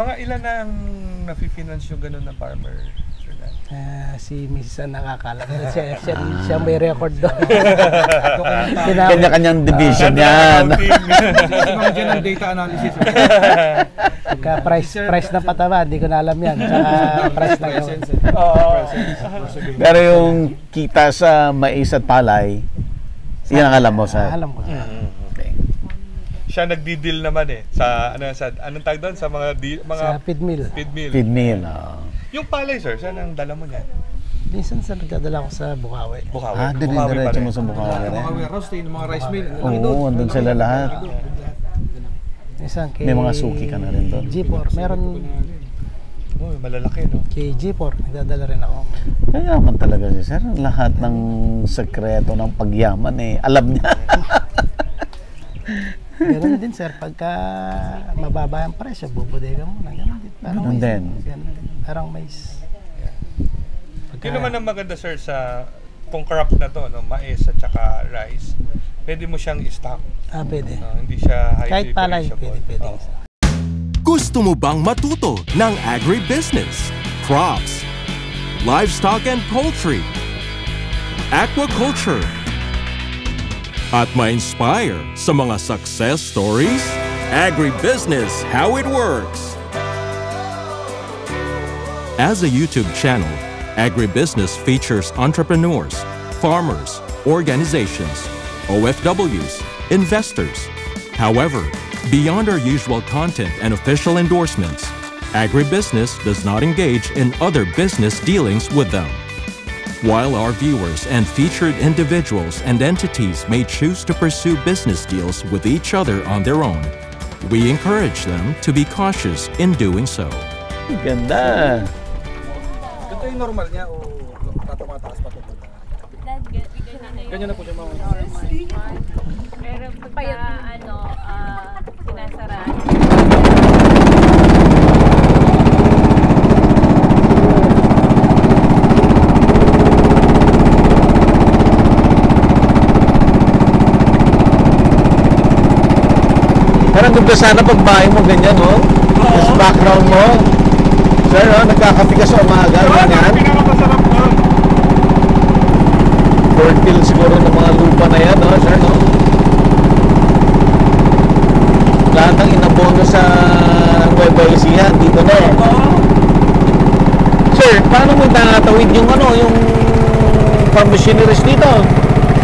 Mga ilan na ang nafi-finance yung ganun na farmer? Si Mrs. ang nakakala. Siya may record doon. Kanya-kanyang division yan. Mga dyan ang data analysis. Pagka price ng pataba, hindi ko na alam yan. Saka price ng gawin. Pero yung kita sa mais at palay, yan ang alam mo sa... Alam ko. Okay. Siya nagdi-deal naman sa anong tawag doon sa mga Sa feed mill. Feed mill. Yung palay, sir, saan ang dala mo niyan? Minsan sa nagdadala ko sa Bukawi. Bukawi. Diretso mo sa Bukawi. Mga warehouse, mga rice mill. Oo, andun sila lahat. Minsan kay May mga suki ka na rin doon. G4. Meron Malalaki, no? kay G4. Nagdadala rin ako. Yaman talaga si sir. Lahat ng sekreto ng pagyaman alam niya. Ganun din sir, pagka mababa ang presyo, bubodega mo na. Ganun din. Ganun din. Parang mais. Yun naman ang maganda, sir, sa kung crop na to, no, mais at saka rice, pwede mo siyang i-stock. Pwede. Hindi siya highly Kahit palay, perishable. pwede. Gusto mo bang matuto ng agribusiness, crops, livestock and poultry, aquaculture, at ma-inspire sa mga success stories? Agribusiness, how it works! As a YouTube channel, Agribusiness features entrepreneurs, farmers, organizations, OFWs, investors. However, beyond our usual content and official endorsements, Agribusiness does not engage in other business dealings with them. While our viewers and featured individuals and entities may choose to pursue business deals with each other on their own, we encourage them to be cautious in doing so. Ganda! Ito yung normal niya o tumataas pa ito? Ganyan na po siya mga normal. Pero pagka sinasaraan. Parang ganda sana pagbahay mo ganyan, no? Sa background mo. Sir, nagkakape ka sa umaga, ganyan. Pinakamasarap ko. Fertile siguro ng mga lupa na yan, no? Sir, no? Lahat ng inabono sa Nueva Ecija, dito na. Sir, paano mo itatawid yung yung farm machineries dito?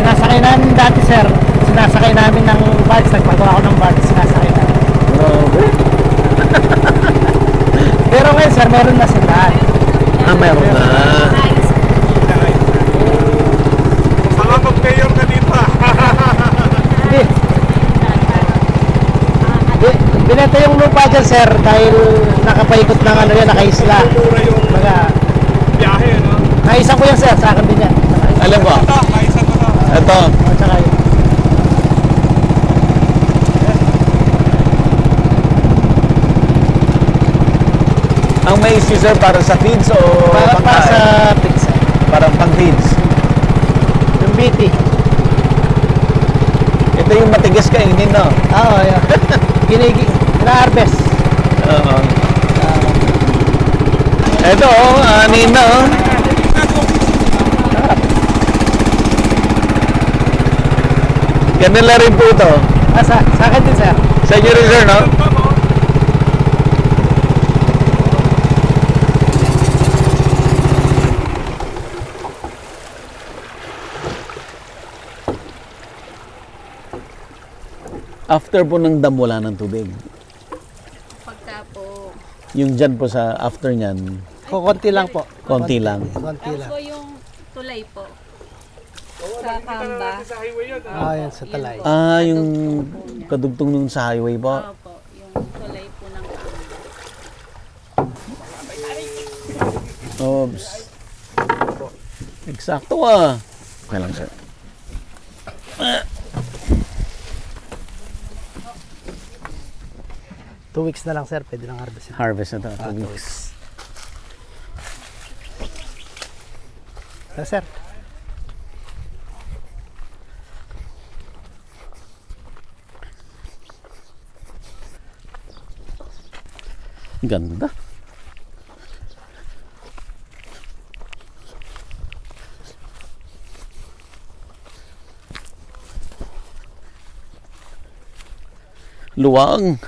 Sinasakay namin dati sir. Sinasakay namin ng bags. Nagpagawa ako ng bags. Sinasakay namin. Okay. Pero ngayon sir, meron na sila. Meron na. Baka mag-mayor ka dito. Hindi. Binenta yung lupa dyan sir dahil nakapaikot ng nakaisla. Baga, Biyahe, no? naisa ko yan sir, sa akin din yan. Alam ko. Kaisa ko na. Ito. At saka yun. Ang mais sir para sa feeds o Para sa pizza. Parang pang feeds. Yung BT. Ito yung matigas kainin, no? Oo, yan. Na-harvest. Oo. Ito, anin na, Ganun rin po ito. Sa akin din sir. Sa inyo rin, sir, no? After po ng dam, wala ng tubig. Pagka po. Yung dyan po sa after nyan, Konti lang po. konti lang. Konti Tapos lang. po yung tulay po. Sa Kamba. Sa highway yun. Yan sa Talay. Yung kadugtong nung sa highway po. Opo, yung tulay po ng Kamba. Oops. Eksakto ah. Okay lang, sir. 2 weeks na lang sir, pwede nang harvest. Harvest na ito. 2 2 weeks. Sir. Ganda. Luwang.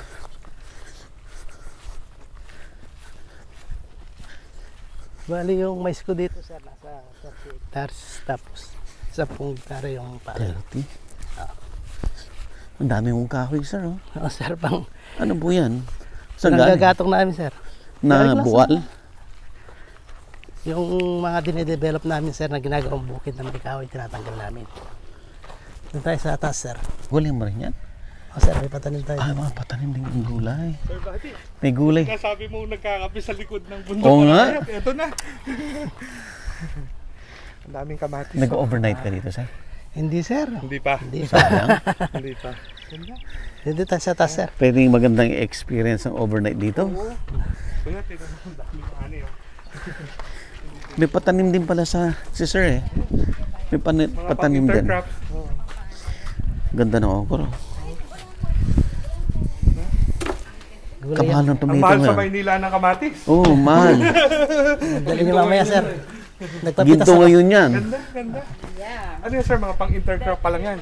Bali yung mais ko dito sir, nasa 30 hectares. Tapos 10 hektare yung pare. 30. Ang dami mong kahoy, sir. Oh. Oo sir, pang Ano po yan? Saan galing? nagagatong namin sir. Na Galing lang, buwal? Yung mga dinedevelop namin sir na ginagawang bukid na may kahoy, tinatanggal namin. Doon tayo sa taas sir. Huli mo rin yan? O sir, may patanim tayo. Ah, mga patanim din yung gulay. Sir Buddy, May gulay. nasabi mo nagkakape sa likod ng bundok. Oo nga. Ito na. Ang daming kamatis. Nag-overnight ka dito, sir? Hindi sir. Hindi pa. Hindi pa. Sayang. Hindi pa. Ganda. Hindi tayo sa taas sir. Pwede yung magandang experience ng overnight dito. Kuya, tignan mo. Ang daming ani. May patanim din pala si sir eh. May Mga patanim din. pang-intercrops. Oo. Ganda ng okra. Gulay Kamahal ng Ang tomato mahal sa ngayon. Maynila ng kamatis. Oo, mahal. Dali niyo mamaya sir. Nagpapitas Ginto ngayon yan. Ganda, ganda. Ano yan sir, mga pang-intercrop pa lang yan.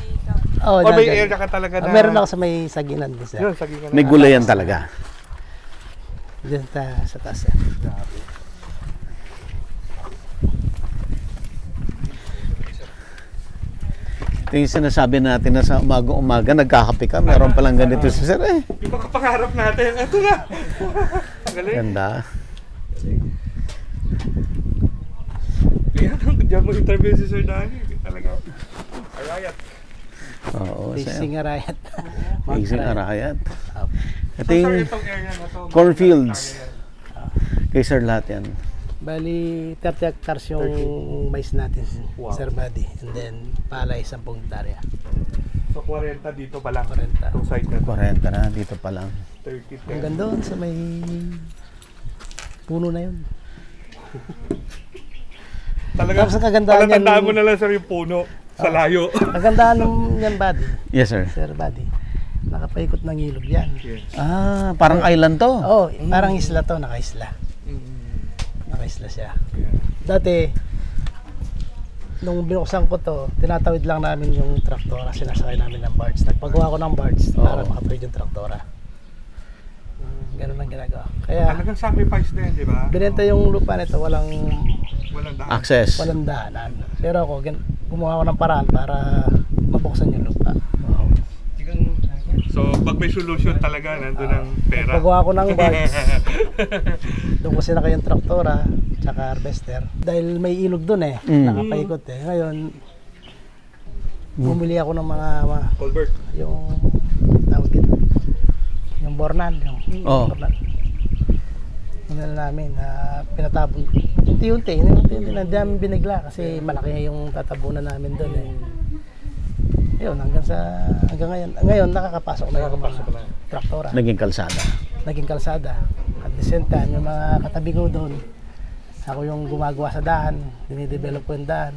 Oh, O may area ka talaga na. meron ako sa may saginan din sir. Yun, sabi ko na. May gulay yan talaga. Diyan sa taas sir. Ito yung sinasabi natin na sa umaga nagkakape ka. Meron palang ganito si sir eh. Yung mga pangarap natin, ito na. Galing. Ganda. Kaya nang diyan mo interview si Sir Danny. Talaga. Arayat. Oo, Facing sir. Arayat. Facing Arayat. Ito So sir, yung itong area na to. cornfields. Kay sir lahat yan. Bali 30 hectares yung mais natin sir Buddy. And then palay 10 hektarya. So 40 dito pa lang. 40. Itong side na to. 40 na, dito pa lang. 30. Hanggang doon sa may puno na yun. Talaga, Tapos ang kagandahan palatandaan yan- mo na lang sir yung puno sa layo. Kagandahan ng yan Buddy, Yes, sir. sir Buddy. Nakapaikot ng ilog yan. Ah, parang island to. Oh, parang isla to, naka-isla. Naka-isla siya. Dati, nung binuksan ko to, tinatawid lang namin yung traktora, sinasakay namin ng barge. Nagpagawa ko ng barge para Oo. makatawid yung traktora. Ganun ang ginagawa. Kaya, Talagang sacrifice din, di ba? binenta yung lupa nito, walang Walang daan. Access. daanan. Pero ako, gumawa ko ng paraan para mabuksan yung lupa. So, pag may solution talaga, nandun ang pera. Pagawa ko ng barge, doon ko sinakay yung traktora, tsaka harvester. Dahil may ilog doon eh, nakapaikot eh. Ngayon, bumili ako ng mga Colbert. yung tawag dito, yung bornal, yung Oo. bornal. Ano na namin, pinatapon. Unti-unti na hindi namin binigla kasi malaki yung tatabunan namin doon eh. Ayun, hanggang ngayon. Ngayon, nakakapasok na yung mga traktora. Naging kalsada. Naging kalsada. At the same time, yung mga katabi ko doon, ako yung gumagawa sa daan, dinidevelop ko yung daan.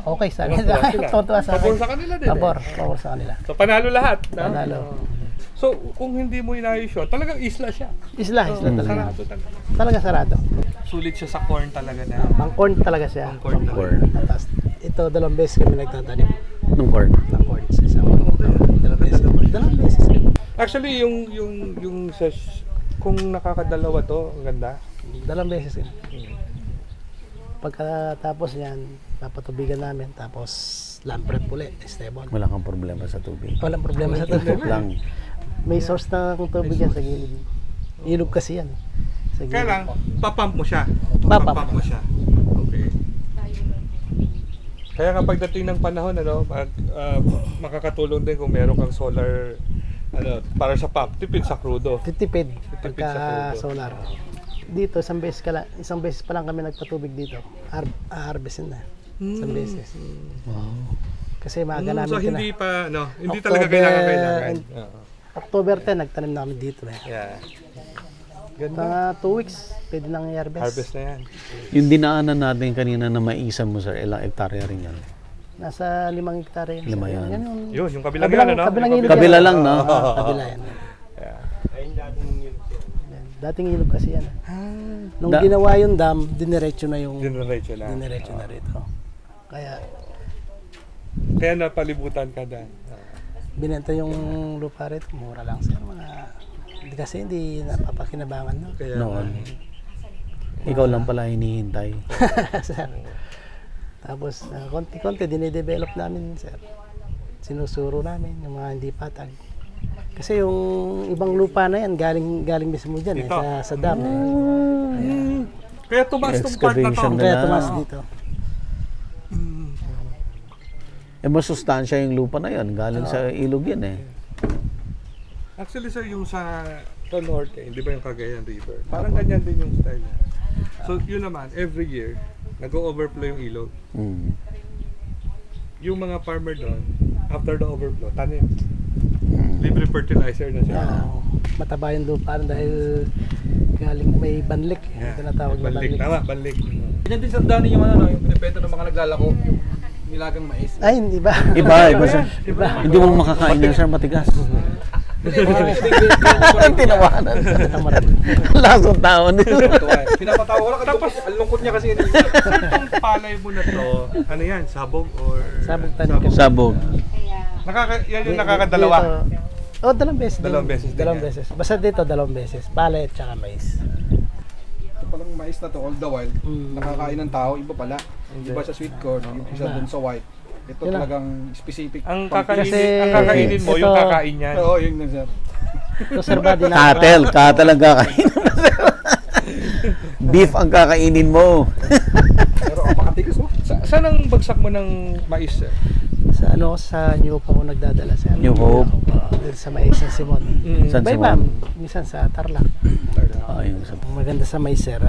Okay sa akin. Tuwa sa akin. Pabor sa kanila din. Pabor sa kanila. So, panalo lahat. No? Panalo. So, kung hindi mo inayos yun, talagang isla siya. Isla talaga. Sarado talaga. Talaga sarado. Sulit siya sa corn talaga na. Pang corn talaga siya. Pang corn talaga. Corn. Tapos, ito, 2 beses kami nagtatanim Nung corn. ng corn sa isang 2 beses. 2 beses. Actually, yung sa, kung nakakadalawa to, ang ganda. 2 beses kami. Pagkatapos niyan, papatubigan namin. Tapos, lamprep ulit, stable. Wala kang problema sa tubig. Walang problema sa tubig. Lang. May source na kung tubig yan sa gilid. Ilog kasi yan. Sa gilid. Kaya lang, papump mo siya. Papump. Papump mo siya. Okay. Kaya kapag dating ng panahon, makakatulong din kung meron kang solar, para sa pump, tipid sa crudo. Titipid Titipid pagka sa crudo. solar. Dito, isang beses pa lang kami nagpatubig dito. Harvestin na. Isang beses. Wow. Kasi maaga namin So hindi pa, hindi talaga October- kailangan. October 10, nagtanim na kami dito eh. Yeah. Ganda. Mga 2 weeks, pwede nang i-harvest. Harvest na yan. Yung dinaanan natin kanina na maisan mo, sir, ilang hektarya rin yan? Nasa 5 hektare. 5 yan. Yan Yung kabilang Kabilang- yan, ano? kabilang Yung ilog Kabila lang, no? kabila yan. Yeah. Yan. Dating ilog kasi yan. Nung ginawa yung dam, diniretso na yung... Diniretso na. Diniretso na rito. Kaya napalibutan ka dyan. binenta yung lupa rito, mura lang sir. Kasi hindi napapakinabangan no. Kaya, Noon. Ikaw lang pala hinihintay. Sir. Tapos konti-konti dinidevelop namin sir. Sinusuro namin yung mga hindi patag. Kasi yung ibang lupa na yan galing mismo diyan sa dam. Kaya tumaas tong part na to. Excavation Kaya na. tumas dito. Masustansya yung lupa na yan. Galing sa ilog yan eh. Actually sir, yung sa norte, hindi ba yung Cagayan River? Parang ganyan din yung style niya. So yun naman, every year, nag-overflow yung ilog. Yung mga farmer doon, after the overflow, tanim. Libre fertilizer na siya. Mataba yung lupa dahil galing may banlik. Tinatawag na Banlik. banlik. Tama, banlik. Ganyan din sa dani yung yung pinipenta ng mga naglalako, yung nilagang mais. Ay, hindi ba? Iba sir. Hindi mo makakain yan sir, matigas. Tinawanan. Lasong tao nila. Pinapatawa ko lang. Tapos, ang lungkot niya kasi. Itong palay mo na to, ano yan, sabog or... Sabog tanim. Sabog. Yan yung nakakadalawa. Oh, dalawang beses. Dalawang beses din Dalawang yan. beses. Basta dito, dalawang beses. Palay at saka mais. Ito palang mais na to, all the while, nakakain ng tao, iba pala. Iba sa sweet corn, yung isa dun sa white. Ito Yun lang. talagang specific. Ang Kasi- kakainin mo, yung ito- kakain yan. Oo, yun na sir. Ito sir ba, Cattle ang kakainin mo sir. Beef ang kakainin mo. Pero ang makatigas mo. Saan ang bagsak mo ng mais, sir? sa New Hope ako nagdadala sir. New Hope. Dito sa mais San Simon. San Bay Simon. ma'am, minsan sa Tarlac. Yung sa... Maganda sa mais sir.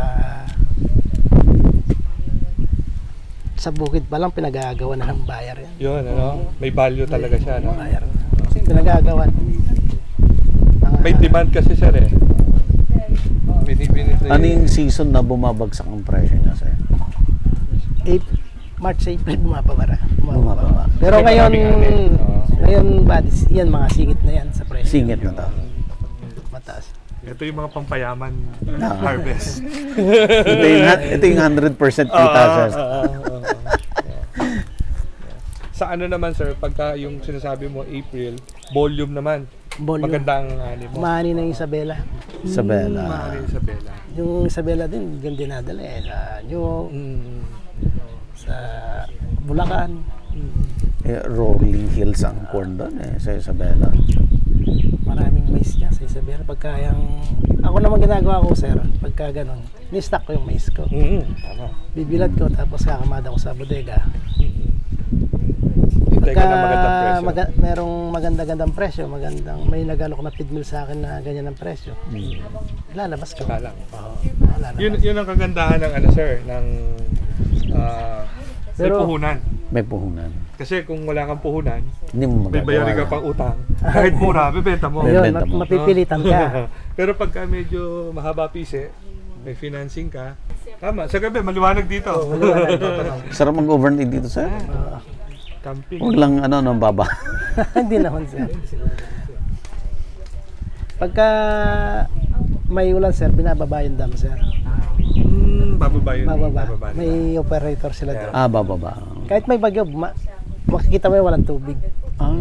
Sa bukid pa lang pinagagawa na ng bayar yan. Yun, ano? May value talaga siya, no? Bayar. Pinagagawa. Ah. May demand kasi, sir, eh. Binibinit Ano yung season na bumabagsak ang presyo niya sir? March, April, bumababa. Bumababa. Pero Kasi ngayon, maraming ani. Oo. ngayon buddies, yan mga singit na yan sa presyo. Singit na to. Mataas. Ito yung mga pampayaman harvest. Ito yung 100% kita sir. Sa ano naman, sir, pagka yung sinasabi mo April, volume naman. Volume. Maganda ang ani mo. Mahani ng Isabela. Isabela. Maani sa Bella. Yung Isabela din, yung dinadala eh. Sa New, sa Bulacan. Rolling Hills ang corn doon eh, sa Isabela. Maraming mais niya sa Isabela. Pagka yung, ako naman ginagawa ko sir, pagka ganun, ni-stock ko yung mais ko. Tama. Bibilad ko tapos kakamada ko sa bodega. Hintay ka ng magandang presyo. Merong maganda-gandang presyo, may nagalok na feed mill sa akin na ganyan ang presyo. Lalabas ko. Saka lang. Lalabas. Yun ang kagandahan ng ano, sir, ng may Pero- puhunan. May puhunan. Kasi kung wala kang puhunan, Hindi mo may magagawa. bayarin ka pang utang. Kahit mura, bebenta mo. Ayun, Benta mo. mapipilitan ka. Pero pagka medyo mahaba pise, may financing ka. Tama, sa gabi, maliwanag dito. Sarap mag-overnight dito sir. Camping. Huwag lang nang baba. Hindi naman sir. Pagka may ulan sir, binababa yung dam sir. Bababa yun. Bababa. May operator sila doon. Bababa. Kahit may bagyo, makikita mo yung walang tubig. Ah,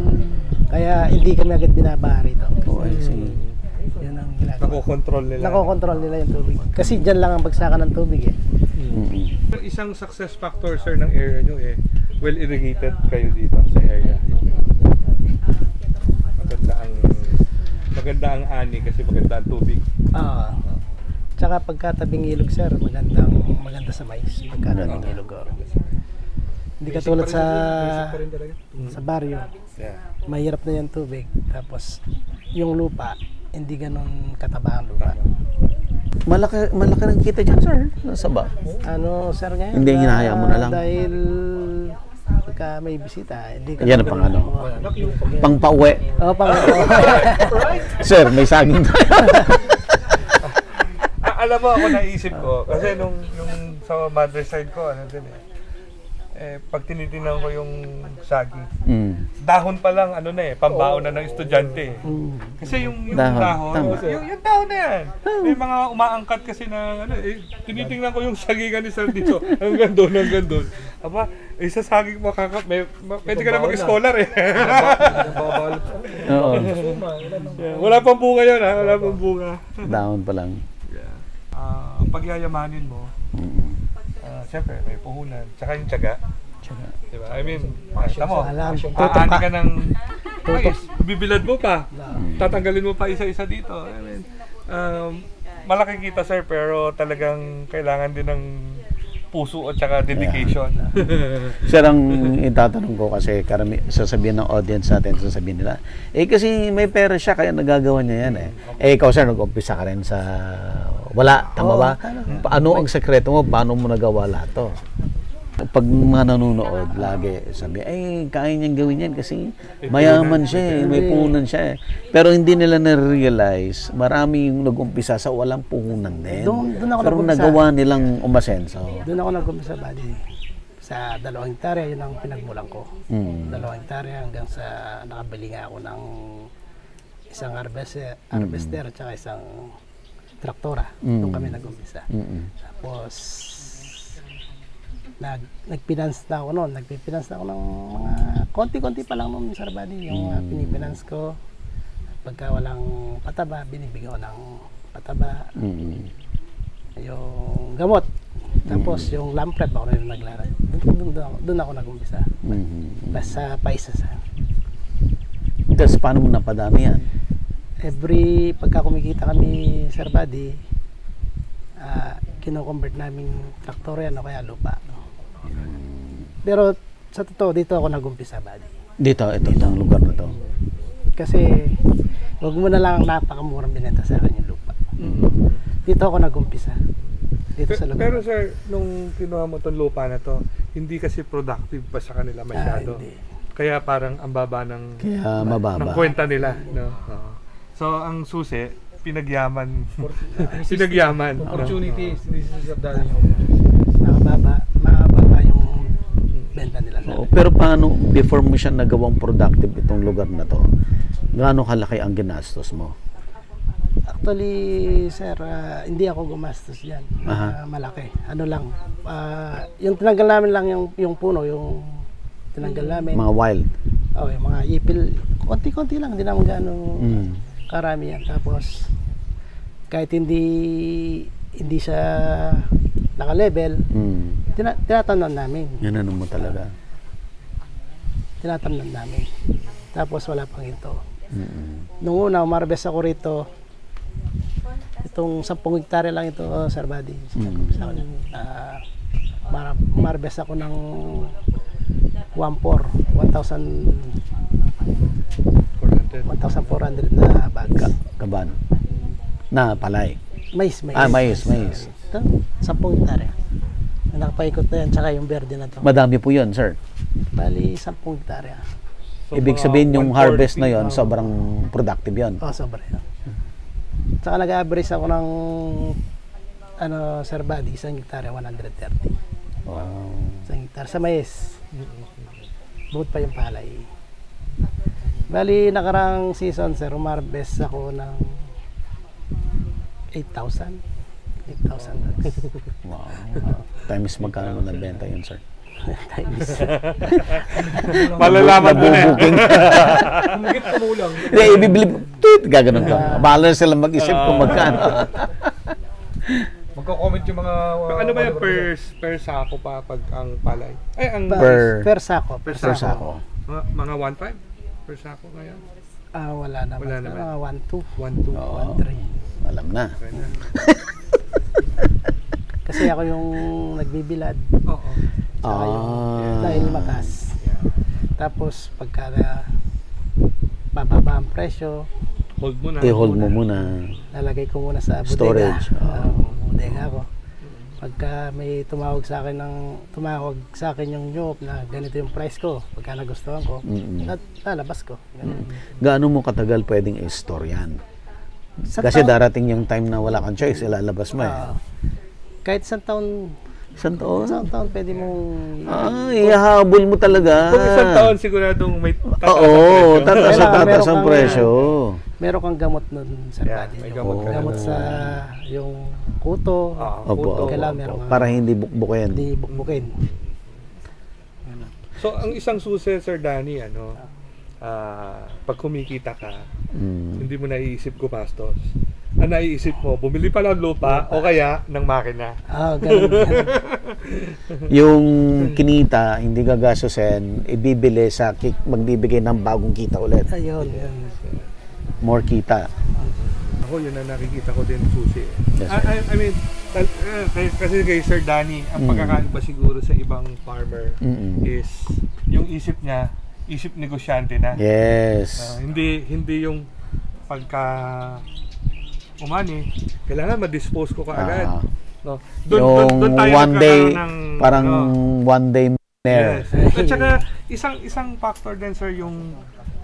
Kaya hindi kami agad binabaha rito. oh, I see. Yun ang ginagawa. Nakokontrol nila. Nakokontrol nila yung tubig. Kasi dyan lang ang bagsakan ng tubig eh. Isang success factor, sir, ng area nyo eh, well irrigated kayo dito sa area. Maganda ang ani kasi maganda ang tubig. Tsaka pagkatabing ilog sir, maganda sa mais. Pagkatabing ilog. Hindi katulad sa baryo. Yeah. Mahirap na yung tubig. Tapos yung lupa, hindi ganun kataba ang lupa. Malaki ng kita dyan sir. Nasa ba? Ano sir ngayon? Hindi, hinahayaan mo na lang. Dahil pagka may bisita, hindi ka Yan ang pang ano. Pang pauwi. pang Sir, may saging tayo. Alam mo, ako naisip ko, kasi yung sa mother side ko, ano din eh, pag tinitingnan ko yung saging, Mm. dahon pa lang, ano na pambaon na ng estudyante. Kasi yung Dahon, tama. yung dahon na yan. May mga umaangkat kasi na, tinitingnan ko yung sagingan ni Sir dito, hanggang doon. Aba, sa saging pwede ka na mag-scholar eh. Oo. Wala pang bunga yun ha, wala pang bunga. Dahon pa lang. Ang pagyayamanin mo, siyempre may puhunan, tsaka yung tiyaga. Diba? I mean, makita mo, Alam, aani ka ng mais, bibilad mo pa, tatanggalin mo pa isa-isa dito. I mean, malaki kita sir, pero talagang kailangan din ng puso at saka dedication. Sir, ang itatanong ko kasi sasabihin ng audience natin, sasabihin nila, kasi may pera siya kaya nagagawa niya yan ikaw sir, nag-umpisa ka rin sa wala, tama ba? Ano ang sekreto mo? Paano mo nagawa lahat to? Pag mga nanonood, lagi sabi, kaya niyang gawin yan kasi mayaman siya may puhunan siya Pero hindi nila na-realize, marami yung nag-umpisa sa walang puhunan din. Doon ako pero nag-umpisa. nagawa nilang umasenso. Doon ako nag-umpisa, buddy. Sa 2 hektarya, yun ang pinagmulan ko. 2 hektarya hanggang sa nakabili nga ako ng isang harvester at saka isang traktora. Doon kami nag-umpisa. Tapos, nag-finance na ako noon. Nag-finance na ako ng mga konti-konti pa lang noon, Sir Buddy. Yung pinifinance ko, pagka walang pataba, binibigyan ko ng pataba. Yung gamot. Tapos yung lamprep ako na yung naglaran. Doon ako nag-umpisa. Basta paisa sa. Tapos paano mo napadami yan? Every pagka kumikita kami, Sir Buddy, kino-convert namin traktor yan o kaya lupa. Pero sa totoo, dito ako nag-umpisa, Buddy. Dito, itong lugar na to. Kasi wag mo na lang napakamurang binenta sa akin yung lupa. Dito ako nag-umpisa. Dito sa lugar. Pero sir, nung kinuha mo itong lupa na to, hindi kasi productive pa sa kanila masyado. Hindi. Kaya parang ang baba ng Mababa. ng kwenta nila, no? So ang susi, pinagyaman. Pinagyaman. Opportunities, hindi sisabdali Makababa yung benta nila sa akin. Pero paano, before mo siya nagawang productive itong lugar na to, gaano kalaki ang ginastos mo? Actually, sir, hindi ako gumastos dyan. Malaki. Ano lang, yung tinanggal namin lang yung puno, yung tinanggal namin. Mga wild? Yung mga ipil, konti-konti lang, hindi naman gano'ng karami yan. Tapos, kahit hindi siya naka-level, tinatamnan namin. Yan ano mo talaga? Tinatamnan namin. Tapos wala pang ito. Nung una, umarbes ako rito, itong 10 hektarya lang ito, Sir Buddy. Umarbes ako ng 1,400 na bags. Kaban? Na palay? Mais. Mais. Ito, 10 hektarya. Nakapaikot na yan, tsaka yung verde na to. Madami po yun, sir. Bali, 10 hektarya. So, Ibig sabihin yung harvest na yon sobrang productive yon. Sobra yun. Tsaka nag-average ako ng Sir Buddy, 1 hektarya, 130. Wow. 1 hektarya sa mais. Bukod pa yung palay. Bali, nakarang season, sir, umarbest ako ng 8,000. 8,000 Wow. Times magkano mo nabenta yun, sir? times. Malalaman mo na. Kumigit ka mo lang. Hindi, ibibili mo. Gaganon ka. Bahala sila mag-isip kung magkano. Magko-comment yung mga... Ano ba yung per sako pa pag ang palay? Ang Per sako. per Per sako. sako. Mga 1.5 per sako ngayon. Wala naman. Wala naman. Mga 1,2. 1.2. Oo. 1,3. Alam na. Kasi ako yung nagbibilad. Oo. Saka yung dahil matas. Tapos pagka bababa ang presyo, Hold mo na. I-hold mo muna. lalagay ko muna sa bodega. Storage. Bodega ko. Pagka may tumawag sa akin yung job na ganito yung price ko, pagka nagustuhan ko, lalabas ko. Ganun. Gaano mo katagal pwedeng i-store yan? Sa Kasi taon- darating yung time na wala kang choice, ilalabas mo eh. kahit isang taon, Isang taon? Isang taon pwede mong... Ihahabol mo talaga. Kung isang taon, siguradong may tataas Oo, ang presyo. tataas ang presyo. Meron kang gamot nun sa Yeah, body. may Yung gamot ka. gamot sa yung kuto. Opo, Kailangan meron kang para hindi bukbukin. hindi bukbukin. So, ang isang susi, Sir Danny, pag kumikita ka, hindi mo naiisip gumastos. Ang naiisip mo, bumili pa ng lupa o kaya ng makina. Ganun. Yung kinita, hindi gagastusin, ibibili sa magbibigay ng bagong kita ulit. Ayun, yun. More kita. Ako, yun ang nakikita ko din susi. Yes, I mean, kasi kay Sir Danny, ang pagkakaiba siguro sa ibang farmer is yung isip niya, isip negosyante na. Yes. Hindi yung pagka umani, kailangan ma-dispose ko kaagad. No? Yung tayo one day, nagkakaroon ng, parang one day millionaire. Yes. At saka, isang factor din, sir, yung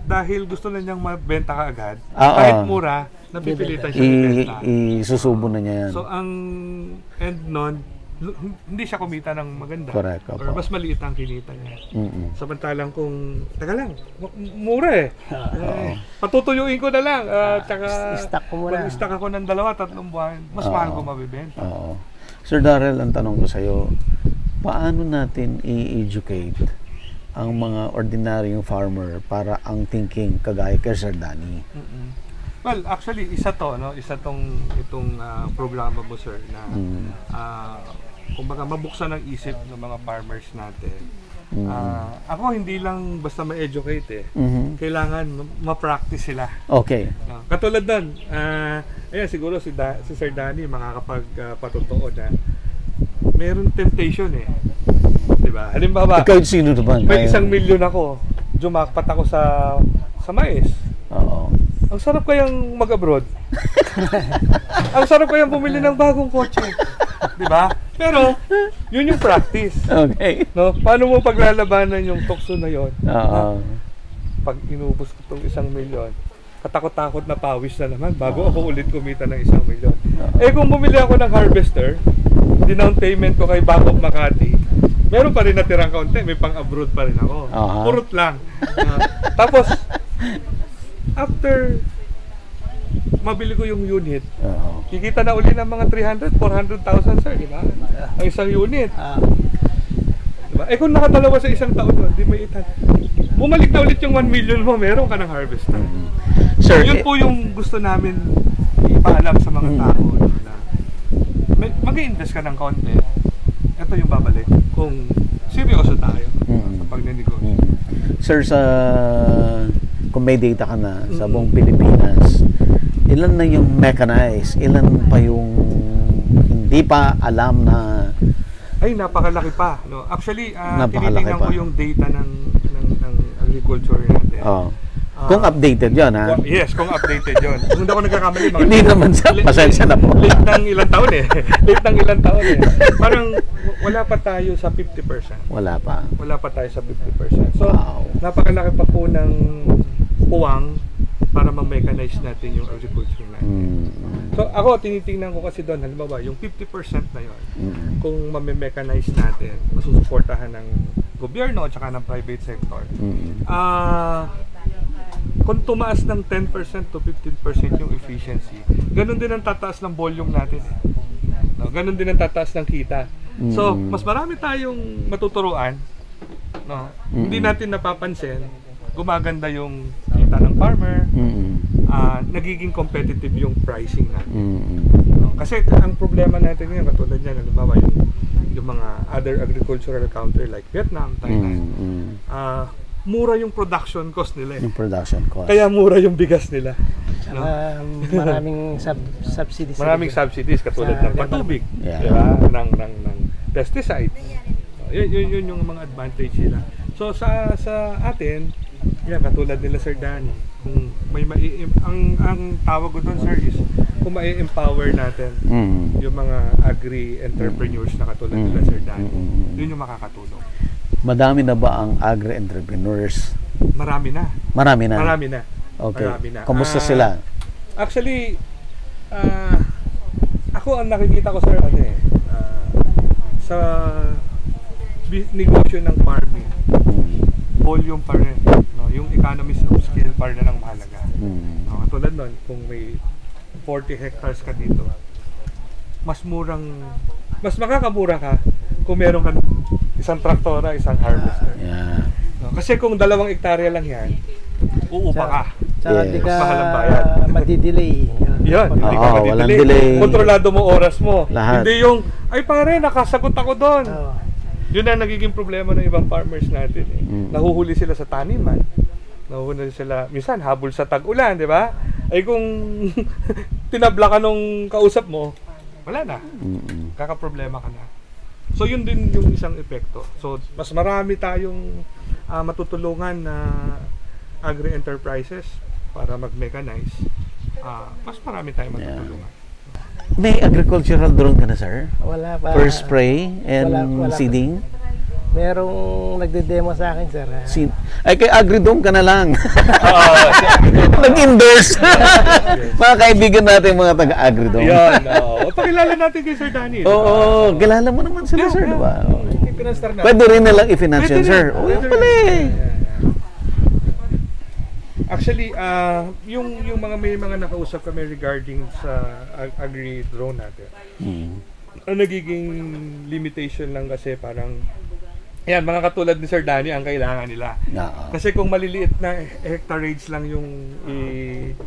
dahil gusto na niyang mabenta kaagad, kahit mura, napipilitan siya ibenta. Isusubo na niya yan. So, ang end nun, hindi siya kumita ng maganda. Correct, Or opo. mas maliit ang kinita niya. Samantalang kung, teka lang, mura patutuyuin ko na lang. Tsaka, Stock ko muna. Pag-stock ako ng 2-3 buwan, mas mahal ko mabibenta. Oo. Sir Darrell, ang tanong ko sa'yo, paano natin i-educate ang mga ordinaryong farmer para ang thinking kagaya kay Sir Danny? Well, actually, isa itong programa mo, sir, na kumbaga mabuksan ang isip ng mga farmers natin. Ako hindi lang basta ma-educate kailangan ma-practice sila. Okay. Katulad doon, ayan siguro si Sir Danny makakapagpatotoo na meron temptation diba? Halimbawa, Ikaw sino naman? may 1 milyon ako, jumakpat ako sa mais. Oo. Ang sarap kayang mag-abroad. Ang sarap kayang bumili ng bagong kotse. Di ba? Pero, yun yung practice. Okay. No? Paano mo paglalabanan yung tukso na yon? Oo. Pag inubos ko itong 1 milyon, katakot-takot na pawis na naman bago ako ulit kumita ng 1 milyon. Kung bumili ako ng harvester, dinown payment ko kay Bank of Makati, meron pa rin natirang kaunti, may pang-abroad pa rin ako. Purot lang. Tapos, after mabili ko yung unit, kikita na uli ng mga 300,000, 400,000, sir, di ba? Ang isang unit. Diba? Kung nakadalawa sa isang taon yun, di may itan. Bumalik na ulit yung 1 million mo, meron ka ng harvest na. Sir, Yun po yung gusto namin ipaalam sa mga tao na mag-i-invest ka ng konti, ito yung babalik kung seryoso tayo sa pagnenegosyo. Sir, kung may data ka na sa buong Pilipinas, ilan na yung mechanized? Ilan pa yung hindi pa alam na... Ay, napakalaki pa. No? Actually, Napakalaki tinitingnan pa. ko yung data ng agriculture natin. Kung updated yun, ha? Yes, kung updated yun. Kung hindi ako nagkakamali, mga Hindi naman sa pasensya na po. late ng ilang taon Late ng ilang taon Parang wala pa tayo sa 50%. Wala pa. Wala pa tayo sa 50%. So, Wow. napakalaki pa po ng puwang para ma-mechanize natin yung agriculture natin. So, ako, tinitingnan ko kasi doon, halimbawa, yung 50% na yun, kung ma-mechanize natin, masusuportahan ng gobyerno at saka ng private sector, kung tumaas ng 10% to 15% yung efficiency, ganun din ang tataas ng volume natin. No, ganun din ang tataas ng kita. So, mas marami tayong matuturuan. No? Hindi natin napapansin, gumaganda yung kita ng farmer, nagiging competitive yung pricing natin. No? Kasi ang problema natin ngayon, katulad niyan, halimbawa yung mga other agricultural country like Vietnam, Thailand, mura yung production cost nila. Yung production cost. Kaya mura yung bigas nila. No? Maraming subsidies. Maraming subsidies katulad ng patubig, Yeah. diba? ng pesticides. Yun yung mga advantage nila. So sa atin, yan katulad nila Sir Danny, kung may ang tawag ko doon, sir, is kung mai-empower natin yung mga agri-entrepreneurs na katulad nila Sir Danny, yun yung makakatulong. Madami na ba ang agri-entrepreneurs? Marami na. Marami na. Marami na. Okay. Marami na. Kumusta sila? Actually, ako ang nakikita ko, sir, sa negosyo ng farming, volume pa rin, no? Yung economies of scale pa rin ang mahalaga. No? Tulad nun, kung may 40 hectares ka dito, mas makakamura ka kung meron ka isang traktora, isang harvester. Yeah. No? Kasi kung 2 hektarya lang yan, uupa ka. Tsaka Yes. di ka Mahal ang bayad. madidelay. Yan, hindi ka Oo, walang madidelay. delay. Kontrolado mo oras mo. Lahat. Hindi yung, ay pare, nakasagot ako doon. Oo. Yun ang nagiging problema ng ibang farmers natin. Eh. Nahuhuli sila sa taniman. Nahuhuli sila, minsan habol sa tag-ulan, di ba? Ay kung tinabla ka nung kausap mo, wala na. Kakaproblema ka na. So yun din yung isang epekto. So mas marami tayong matutulungan na agri-enterprises para mag-mechanize. Mas marami tayong matutulungan. May agricultural drone ka na, sir? Wala pa. For spray and wala pa. seeding? Merong nagde-demo sa akin, sir. Ay, kay Agridome ka na lang. Nag-endorse. Mga kaibigan natin, mga taga-Agridome. Yan. Pakilala natin kay Sir Danny. Oo, kilala mo naman sila, sir, di ba? Pinastar na. Pwede rin nalang i-finance yun, Pwede sir. rin. O, Pwede yun pala rin. eh. Actually, yung mga may mga nakausap kami regarding sa agri-drone natin. Ang nagiging limitation lang kasi parang yan, mga katulad ni Sir Danny ang kailangan nila. Oo. Kasi kung maliliit na hectarage lang yung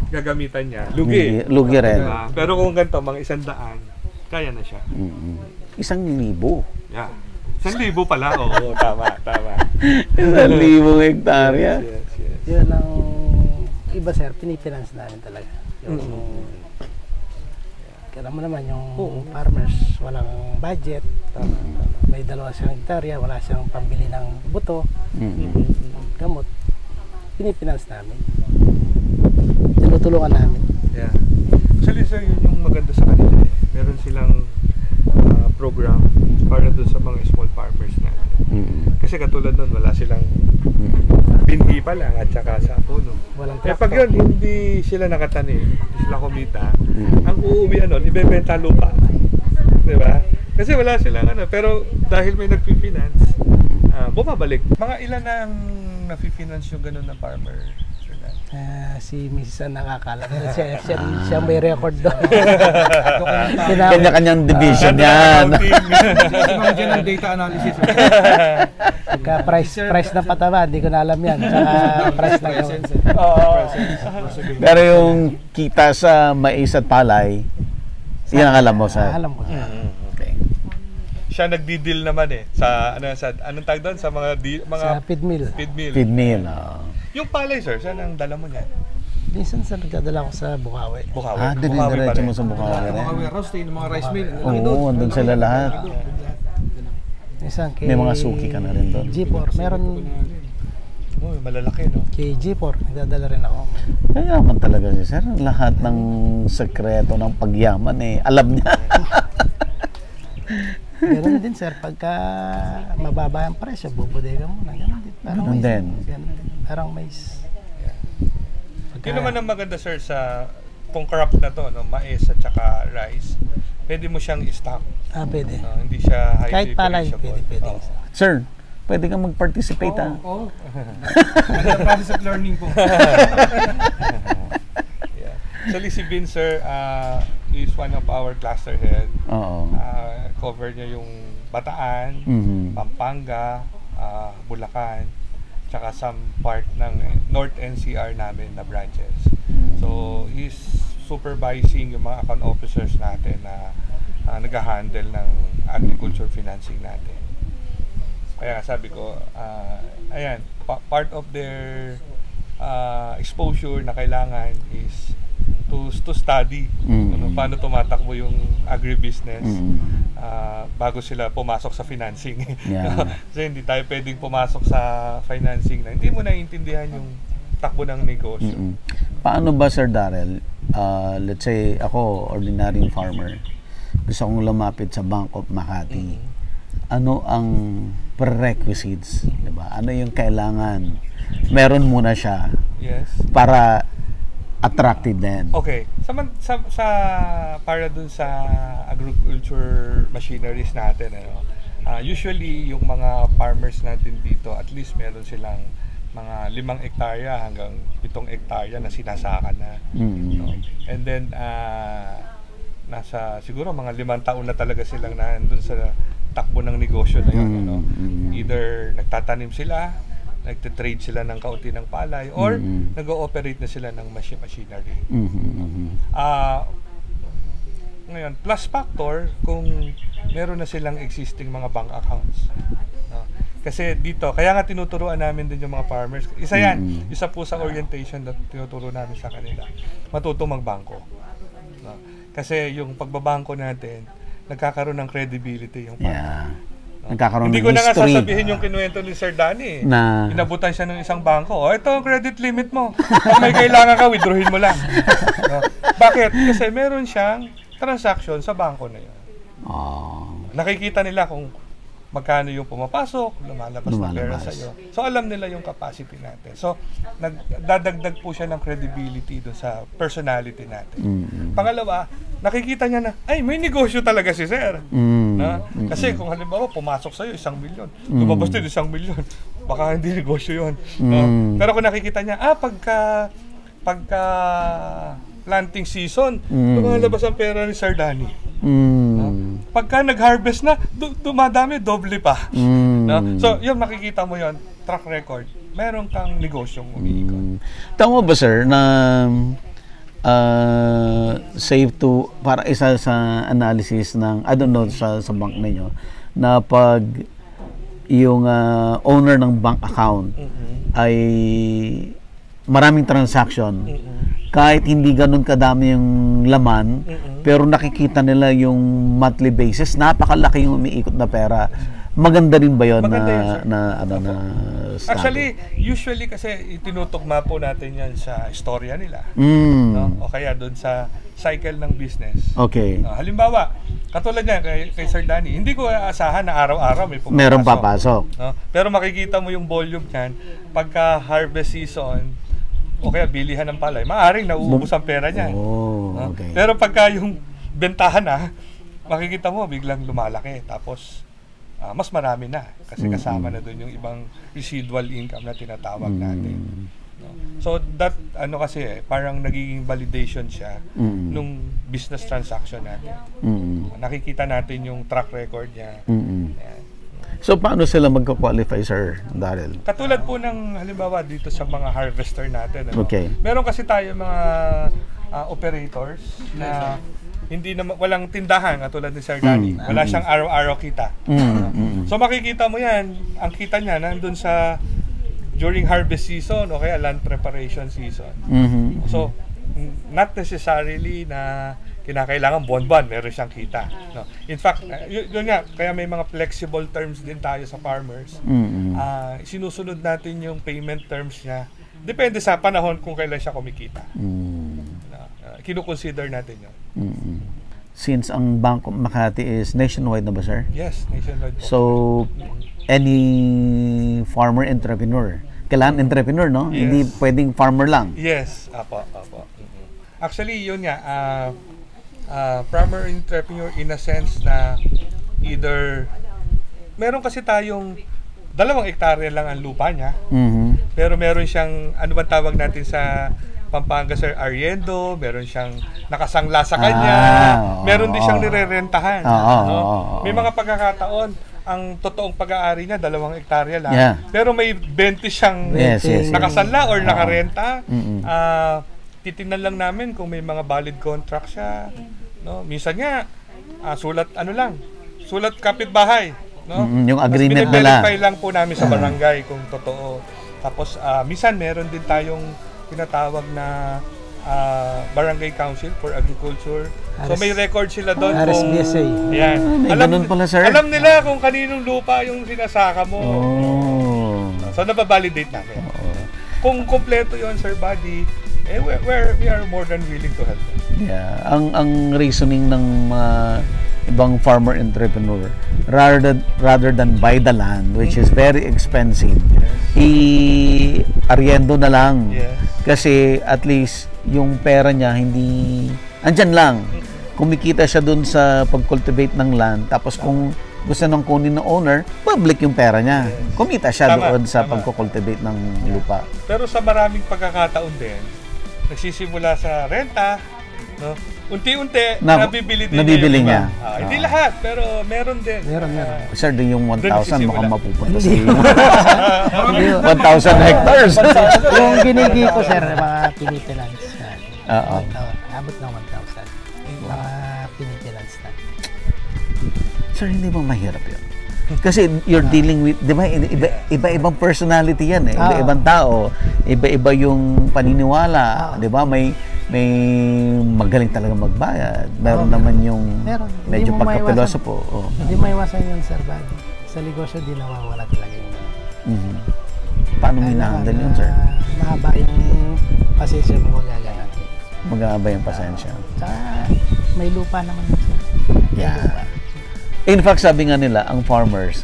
gagamitan niya, lugi. Lugi rin. Diba? Pero kung ganito, mga 100, kaya na siya. 1,000. Yeah. 1,000 pala. Oo, tama. 1,000 hektarya. Yes. Yun ang iba, sir, pinifinance namin talaga. Kaya mo naman yung farmers, walang budget. May 2 hektarya, wala siyang pambili ng buto, gamot. Pinifinance namin. Tinutulungan namin. Yeah. Actually, sir, yun yung maganda sa kanila. Meron silang program para doon sa mga small farmers natin. Kasi katulad nun, wala silang binhi pa lang at saka sa puno. Walang Pag yun, hindi sila nakatanim, hindi sila kumita, ang uuwian nun, ibebenta lupa. Diba? Kasi wala silang pero dahil may nagpi-finance, bumabalik. Mga ilan na ang nafi-finance yung ganun na farmer? Sir Dan? Si Mrs. ang nakakala. Siya may record doon. Kanya-kanyang division yan. Mga dyan ang data analysis. Price ng pataba, hindi ko na alam yan. Saka price ng gawin. Pero yung kita sa mais at palay, yan ang alam mo, sir. Alam ko. Okay. Siya nagdi-deal naman sa anong tag doon sa mga Sa feed mill. feed mill. Feed mill. Yung palay, sir, saan ang dala mo niyan? Minsan sa nagdadala ko sa Bukawi. Bukawi. Diretso mo sa Bukawi Mga rin. warehouse, tayo ng mga rice mill. Oo, andun sila lahat. Minsan kay May mga suki ka na rin doon. G4. Meron Oh, malalaki, no? kay G4. Nagdadala rin ako. Kayaman talaga si sir. Lahat ng sekreto ng pagyaman alam niya. Ganun din, sir. Pagka mababa ang presyo, bubodega mo na. Ganun din. Ganun din. Parang mais. Yun naman ang maganda, sir, sa kung crop na to, no, mais at saka rice, pwede mo siyang i-stock. Pwede. Hindi siya high Kahit palay, perishable. pwede. Oo. Sir, pwede kang mag-participate Oo. The process of learning po. Yeah. Actually, si Vin, sir, is one of our cluster head. Oo. Cover niya yung Bataan, Pampanga, Bulacan, tsaka some part ng North NCR namin na branches. So, he's supervising yung mga account officers natin na nag-handle ng agriculture financing natin. Kaya sabi ko, ayan, part of their exposure na kailangan is to study paano tumatakbo yung agribusiness bago sila pumasok sa financing. Kasi hindi tayo pwedeng pumasok sa financing na hindi mo naiintindihan yung takbo ng negosyo. Paano ba, Sir Darrell, let's say ako, ordinaryong farmer, gusto kong lumapit sa Bank of Makati, ano ang prerequisites? Diba? Ano yung kailangan? Meron muna siya para attractive din. Okay. Sa para dun sa agriculture machineries natin, Usually, yung mga farmers natin dito, at least meron silang mga 5 hektarya hanggang 7 hektarya na sinasaka na. No? And then, nasa siguro mga 5 taon na talaga silang nandun sa takbo ng negosyo na yun. No? Either nagtatanim sila, nagte-trade sila ng kaunti ng palay, or nag-ooperate na sila ng machinery. Ngayon, plus factor kung meron na silang existing mga bank accounts. No? Kasi dito, kaya nga tinuturuan namin din yung mga farmers. Isa yan, isa po sa orientation na tinuturo namin sa kanila. Matutong magbangko. No? Kasi yung pagbabangko natin, nagkakaroon ng credibility yung farmer. Nagkakaroon Hindi ng ko na nga history. sasabihin yung kinuwento ni Sir Danny. Na Inabutan siya ng isang bangko. Ito ang credit limit mo. Kung may kailangan ka, withdrawin mo lang. No? Bakit? Kasi meron siyang transaction sa bangko na yun. Nakikita nila kung magkano yung pumapasok, lumalabas na pera sa iyo. So alam nila yung capacity natin. So nagdadagdag po siya ng credibility doon sa personality natin. Pangalawa, nakikita niya na ay may negosyo talaga si Sir. Kasi kung halimbawa pumasok sa iyo 1 milyon, lumabas din 1 milyon, baka hindi negosyo 'yon. Pero kung nakikita niya pagka planting season, lumalabas ang pera ni Sir Danny. Pagka nag-harvest na, dumadami, doble pa. No? So, yun, makikita mo yun, track record. Meron kang negosyong umiikot. Tama ba, sir, na save to, para isa sa analysis ng, I don't know, sa bank ninyo, na pag yung owner ng bank account ay maraming transaction, kahit hindi ganun kadami yung laman, pero nakikita nila yung monthly basis, napakalaki yung umiikot na pera. Maganda rin ba yun na Actually, usually kasi itinutugma po natin yan sa istorya nila. No? O kaya doon sa cycle ng business. Okay. Halimbawa, katulad niyan kay Sir Danny, hindi ko aasahan na araw-araw may pumapasok. Merong papasok. No? Pero makikita mo yung volume niyan, pagka harvest season, o kaya bilihan ng palay, maaaring nauubos ang pera niyan. Okay. Pero pagka yung bentahan makikita mo biglang lumalaki. Tapos, mas marami na. Kasi kasama na doon yung ibang residual income na tinatawag natin. No? So, that, kasi, parang nagiging validation siya nung business transaction natin. Nakikita natin yung track record niya. Ayan. So, paano sila magka-qualify, Sir Daryl? Katulad po ng halimbawa dito sa mga harvester natin. Okay. Meron kasi tayo mga operators na hindi na walang tindahan katulad ni Sir Danny. Wala siyang araw-araw kita. So makikita mo yan, ang kita niya nandun sa during harvest season o kaya land preparation season. So not necessarily na kinakailangan buwan-buwan meron siyang kita. No. In fact, yun nga, kaya may mga flexible terms din tayo sa farmers. Sinusunod natin yung payment terms niya. Depende sa panahon kung kailan siya kumikita. Kino-consider natin yun. Since ang Bangko Makati is nationwide na ba, sir? Yes, nationwide po. So, any farmer entrepreneur, kailangan entrepreneur, no? Yes. Hindi pwedeng farmer lang. Yes, apo. Actually, yun nga, farmer entrepreneur in a sense na either, meron kasi tayong 2 hektarya lang ang lupa niya, pero meron siyang, ano ba tawag natin sa Pampanga, sir, arriendo, meron siyang nakasangla sa kanya, meron din siyang nirerentahan. May mga pagkakataon, ang totoong pag-aari niya 2 hektarya lang, pero may 20 siyang nakasanla or nakarenta. Titingnan lang namin kung may mga valid contract siya. No? Minsan nga, sulat kapitbahay. No? Yung agreement nila. Verify lang po namin sa barangay kung totoo. Tapos, minsan meron din tayong tinatawag na Barangay Council for Agriculture. So may record sila doon RSBSA. Yan. Ganun pala, sir. Alam nila kung kaninong lupa yung sinasaka mo. So nababalidate namin. Kung kompleto yon, Sir Buddy, we are more than willing to help them. Yeah, ang reasoning ng ibang farmer entrepreneur, rather than buy the land, which is very expensive, i-ariendo na lang. Kasi at least yung pera niya hindi andyan lang. Kumikita siya dun sa pag-cultivate ng land, tapos kung gusto nang kunin ng owner, public yung pera niya. Kumita siya Tama, doon sa tama. pagko-cultivate ng lupa. Pero sa maraming pagkakataon din, nagsisimula sa renta, no? Unti-unti, nabibili din nabibili yung iba. niya. Hindi lahat, pero meron din. Meron. Sir, din yung 1,000 nagsisimula. mukhang mapupunta sa 1,000 hectares. Yung ginigi ko, sir, mga pinitenants. Oo. Abot ng 1,000. Mga pinitenants na. Sir, hindi ba mahirap yun? Kasi you're dealing with, di ba, iba-ibang personality yan eh. Iba-ibang tao, iba-iba yung paniniwala, di ba? May magaling talaga magbayad. Meron naman yung Meron. medyo Hindi mo pagka-pilosopo. Oh. Hindi maiwasan yun, sir, Bag. Sa negosyo, di nawawala talaga yung Mhm. Paano mo hinahandle yun, sir? Mahaba yung pasensya mo magagana. Mag-aabay yung pasensya. Tsaka may lupa naman yun, sir. Yeah. In fact, sabi nga nila, ang farmers,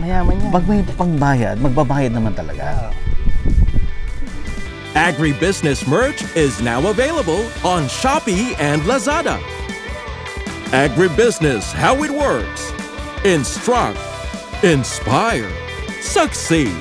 Mayaman yan. pag may pangbayad, magbabayad naman talaga. Agribusiness merch is now available on Shopee and Lazada. Agribusiness, how it works. Instruct, inspire, succeed.